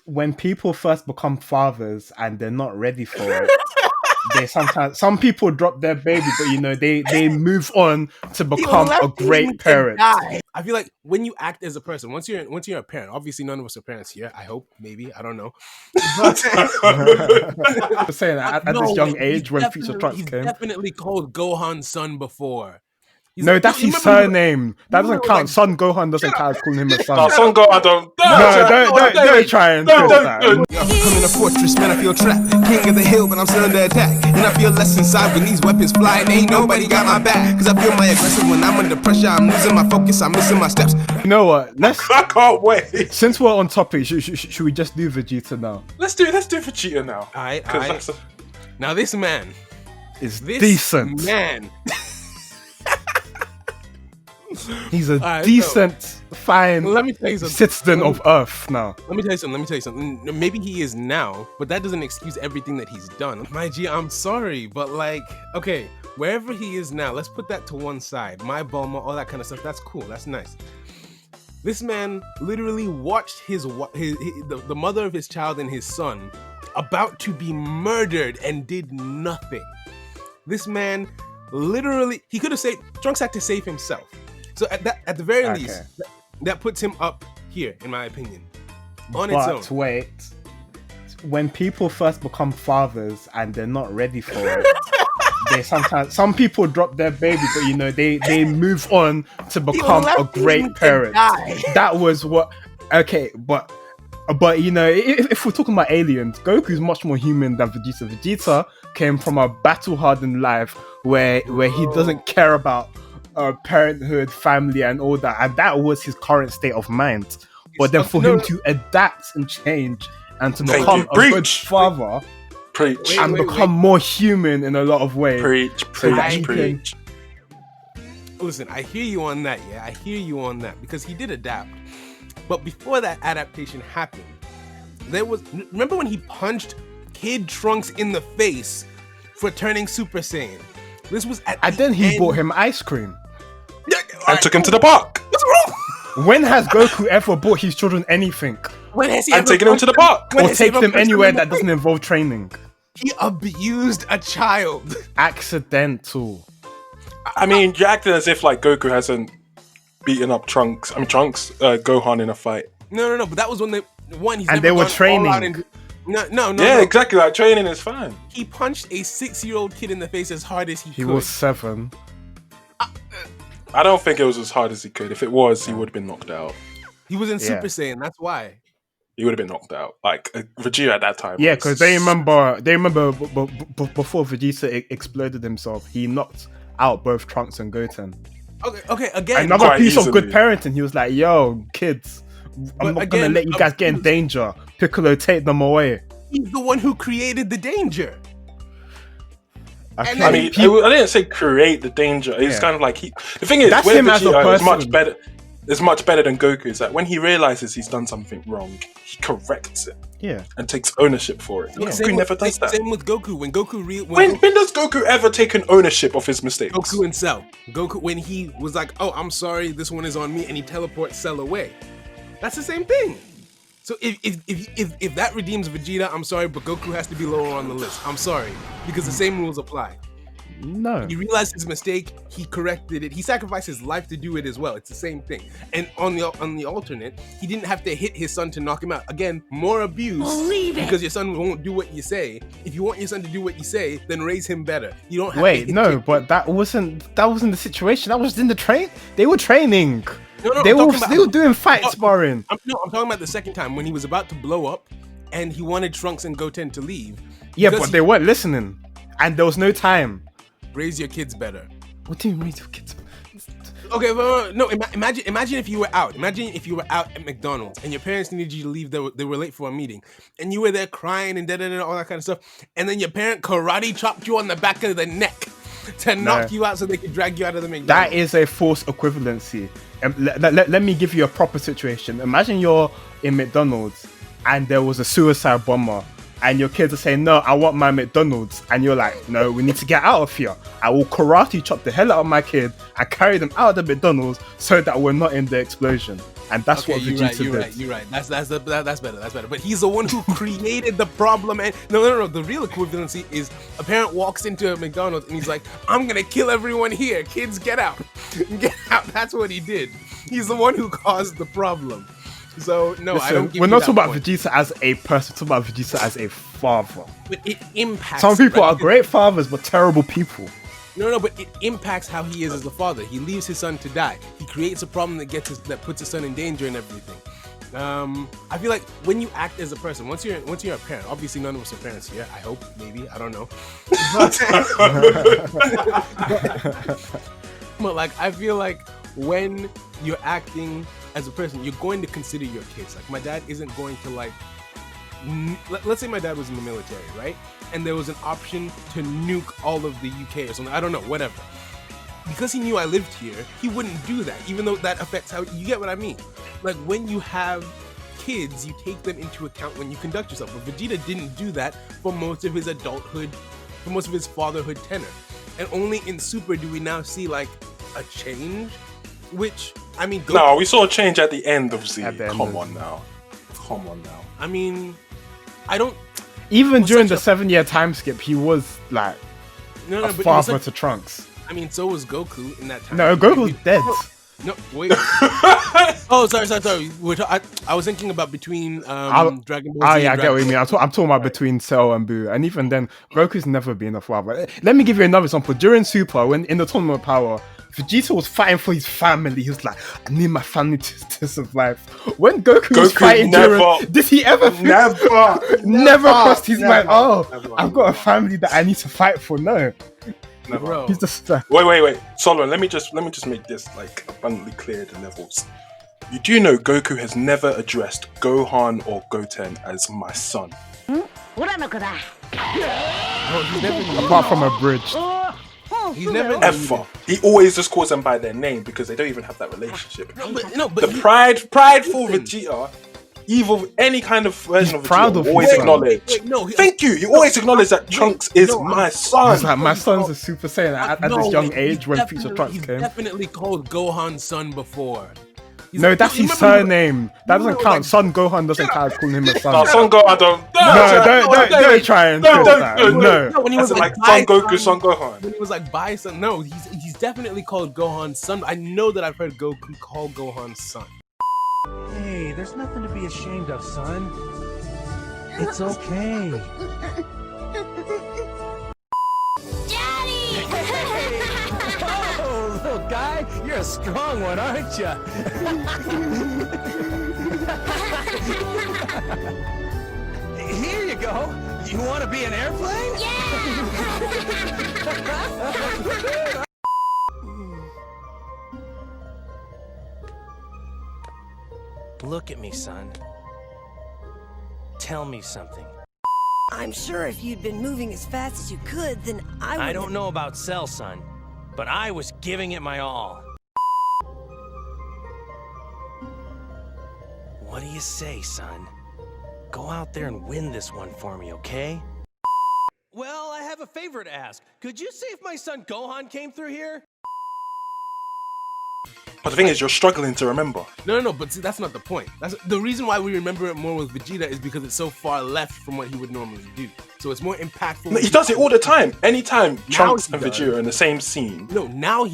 When people first become fathers and they're not ready for it, some people drop their baby, but they move on to become a great parent. I feel like when you act as a person, once you're a parent, obviously none of us are parents here. I hope, maybe, I don't know. But I'm saying at this young age when Future Trunks came, definitely called Gohan's son before. That's his surname. That doesn't count. Son Gohan doesn't count as calling him a son. No, Son Gohan don't. Don't try and twist that. I'm in a fortress, man, I feel trapped. King of the hill, but I'm still under attack. And I feel less inside when these weapons fly. And ain't nobody got my back. Cause I feel my aggressive when I'm under pressure. I'm losing my focus, I'm missing my steps. You know what? I can't wait. Since we're on topic, should we just do Vegeta now? Let's do Vegeta now. Alright. Now this man is decent. Man. He's a decent, fine let me tell you something. Citizen of Earth now. Let me tell you something. Maybe he is now, but that doesn't excuse everything that he's done. My G, I'm sorry, but okay, wherever he is now, let's put that to one side. My Bulma, all that kind of stuff, that's cool, that's nice. This man literally watched the mother of his child and his son about to be murdered and did nothing. This man literally, he could have saved, Trunks had to save himself. So at the very least, that puts him up here, in my opinion, on its own. But wait, when people first become fathers and they're not ready for it, some people drop their baby, but they move on to become a great parent. That was what. Okay, but if we're talking about aliens, Goku's much more human than Vegeta. Vegeta came from a battle-hardened life where he doesn't care about parenthood, family, and all that, and that was his current state of mind. But then for him to adapt and change and to become a good father and become more human in a lot of ways. Preach. Listen, I hear you on that, yeah. I hear you on that, because he did adapt. But before that adaptation happened, remember when he punched Kid Trunks in the face for turning Super Saiyan? This was and then he bought him ice cream. And took him to the park. What's wrong? When has Goku ever bought his children anything? When has he and taken them to the park? Or take them anywhere that doesn't involve training? He abused a child. Accidental. I mean, you're acting as if Goku hasn't beaten up Gohan in a fight. No, but that was when they were training. No. Yeah, exactly. Training is fine. He punched a 6-year-old kid in the face as hard as he could. He was 7. I don't think it was as hard as he could. If it was, he would have been knocked out. He was in Super Saiyan. That's why. He would have been knocked out. Vegeta at that time. Yeah, because they remember before Vegeta exploded himself, he knocked out both Trunks and Goten. Okay. Again, another piece of good parenting. He was like, "Yo, kids, I'm not gonna let you guys get in danger. Piccolo, take them away." He's the one who created the danger. Okay. I mean, I didn't say create the danger. It's kind of the thing is, that's him Vegeta as a person. Is much better than Goku. Is that when he realizes he's done something wrong, he corrects it. Yeah. And takes ownership for it. Yeah. Goku never does that. Same with Goku. When does Goku ever take an ownership of his mistakes? Goku and Cell. Goku, when he was like, "Oh, I'm sorry, this one is on me," and he teleports Cell away. That's the same thing. So if that redeems Vegeta, I'm sorry, but Goku has to be lower on the list. I'm sorry, because the same rules apply. No. He realized his mistake, he corrected it, he sacrificed his life to do it as well. It's the same thing. And on the alternate, he didn't have to hit his son to knock him out. Again, more abuse because your son won't do what you say. If you want your son to do what you say, then raise him better. You don't have to but that wasn't the situation. That was in the train. They were training. No, they were doing fight sparring. I'm talking about the second time when he was about to blow up and he wanted Trunks and Goten to leave. Yeah, but they weren't listening. And there was no time. Raise your kids better. What do you mean raise your kids? Okay, no. Imagine if you were out. Imagine if you were out at McDonald's and your parents needed you to leave. They were late for a meeting, and you were there crying and all that kind of stuff. And then your parent karate chopped you on the back of the neck to knock you out so they could drag you out of the McDonald's. That is a false equivalency. Let me give you a proper situation. Imagine you're in McDonald's and there was a suicide bomber. And your kids are saying, "No, I want my McDonald's." And you're like, "No, we need to get out of here. I will karate chop the hell out of my kid and carry them out of the McDonald's so that we're not in the explosion." and that's Okay, what you're Vegeta right. did. You're right. That's better. That's better. But he's the one who created the problem. And no. The real equivalency is a parent walks into a McDonald's and he's like, "I'm gonna kill everyone here. Kids, get out, get out." That's what he did. He's the one who caused the problem. So no, I don't. We're not talking about Vegeta as a person. We're talking about Vegeta as a father. But it impacts. Some people are great fathers, but terrible people. No, but it impacts how he is as a father. He leaves his son to die. He creates a problem that puts his son in danger and everything. I feel like when you act as a person, once you're a parent, obviously none of us are parents here. I hope, maybe, I don't know. But like, I feel like when you're acting as a person, you're going to consider your kids. Like, my dad isn't going to like. Let's say my dad was in the military, right? And there was an option to nuke all of the UK or something. I don't know, whatever. Because he knew I lived here, he wouldn't do that, even though that affects how you get what I mean. Like, when you have kids, you take them into account when you conduct yourself. But Vegeta didn't do that for most of his adulthood, for most of his fatherhood tenor. And only in Super do we now see like a change, which I mean. No, we saw a change at the end of Z. Come on now. I mean, I don't. Even during the 7-year time skip, he was like a father to Trunks. I mean, so was Goku in that time. No, Goku's dead. No, wait. Oh, sorry. I was thinking about between Dragon Ball Z. Yeah, I get what you mean. I'm talking about between Cell and Boo, and even then, Goku's never been a father. Let me give you another example. During Super, when in the Tournament of Power, Vegeta was fighting for his family. He was like, "I need my family to survive." When Goku was fighting, did he ever? Never crossed his mind. Oh, I've got a family that I need to fight for. No. Bro. He's just Wait, Solomon. Let me just make this like abundantly clear the levels. You do know Goku has never addressed Gohan or Goten as my son. Apart from a bridge. He's never ever. He always just calls them by their name because they don't even have that relationship. But the prideful Vegeta, evil, any kind of version of Vegeta, always acknowledge. Thank you. You always acknowledge that Trunks is my son. He's like, my son's a Super Saiyan at this young age when future Trunks came. He's definitely called Gohan's son before. No, that's his surname. That doesn't count. Son Gohan doesn't count calling him a son. No, Son Gohan don't. Don't try and do that. No. When he was like Son Goku, Son Gohan. When he was like by son, no, he's definitely called Gohan's son. I know that I've heard Goku call Gohan's son. Hey, there's nothing to be ashamed of, son. It's okay. Daddy! Oh, little guy, you're a strong one, aren't you? Here you go. You want to be an airplane? Yeah! Look at me, son. Tell me something. I'm sure if you'd been moving as fast as you could, then I don't know about Cell, son, but I was giving it my all. What do you say, son? Go out there and win this one for me, okay? Well, I have a favor to ask. Could you see if my son Gohan came through here? But the thing is, you're struggling to remember. No, but see, that's not the point. That's the reason why we remember it more with Vegeta is because it's so far left from what he would normally do. So it's more impactful. No, he does it all the time. Anytime Trunks and Vegeta are in the same scene,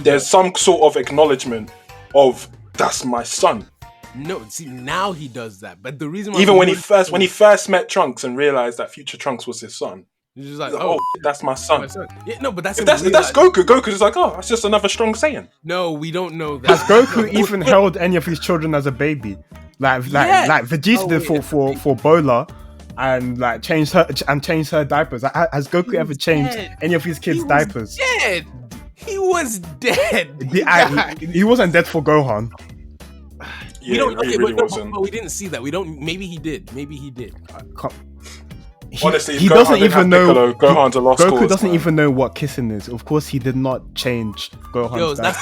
there's some sort of acknowledgement of that's my son. No, see, now he does that. But the reason why even when he first met Trunks and realized that future Trunks was his son. He's just like, oh, that's my son. Yeah, no, but if that's Goku. Goku's just like, oh, that's just another strong Saiyan. No, we don't know that. Has Goku even held any of his children as a baby? Like Vegeta did for Bola, and like changed her diapers. Has Goku ever changed any of his kids' diapers? Dead. He was dead. He wasn't dead for Gohan. Yeah, we don't. Okay, really but we didn't see that. We don't. Maybe he did. Honestly, he doesn't even know. Gohan's a lost Goku cause, doesn't man. even know what kissing is. Of course, he did not change Gohan's that's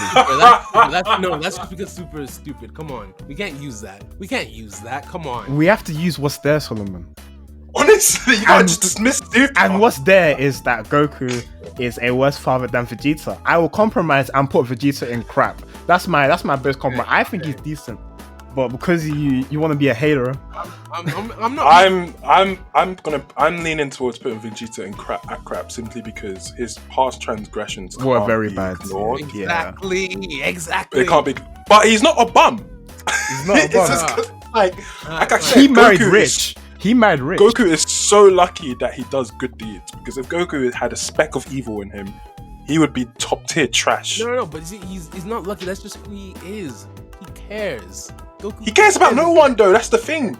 just because Super is stupid. Come on, we can't use that. Come on. We have to use what's there, Solomon. Honestly, you can't just dismiss stupid. And what's there is that Goku is a worse father than Vegeta. I will compromise and put Vegeta in crap. That's my best compromise. I think he's decent, but because you want to be a hater. I'm not. I'm leaning towards putting Vegeta in crap simply because his past transgressions Were can't very be bad. ignored. Exactly. They can't be, but he's not a bum. He's not a It's bum. just, like I said, He married Goku rich. He married rich. Goku is so lucky that he does good deeds, because if Goku had a speck of evil in him, he would be top tier trash. No, but see, he's not lucky. That's just who he is. He cares. Goku He cares about no one though. That's the thing.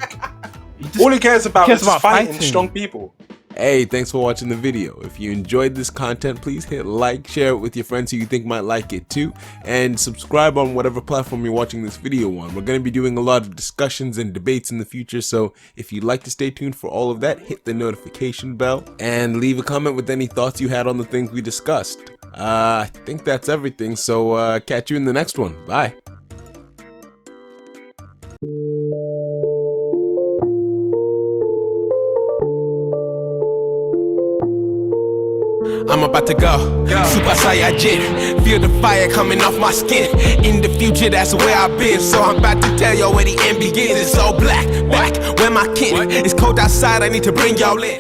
All he cares about is fighting strong people. Hey, thanks for watching the video. If you enjoyed this content, please hit like, share it with your friends who you think might like it too, and subscribe on whatever platform you're watching this video on. We're going to be doing a lot of discussions and debates in the future, so if you'd like to stay tuned for all of that, hit the notification bell and leave a comment with any thoughts you had on the things we discussed. I think that's everything, so catch you in the next one. Bye. I'm about to go Super Saiyajin. Feel the fire coming off my skin. In the future, that's where I've been. So I'm about to tell y'all where the end begins. It's all black, where my kin. It's cold outside, I need to bring y'all in.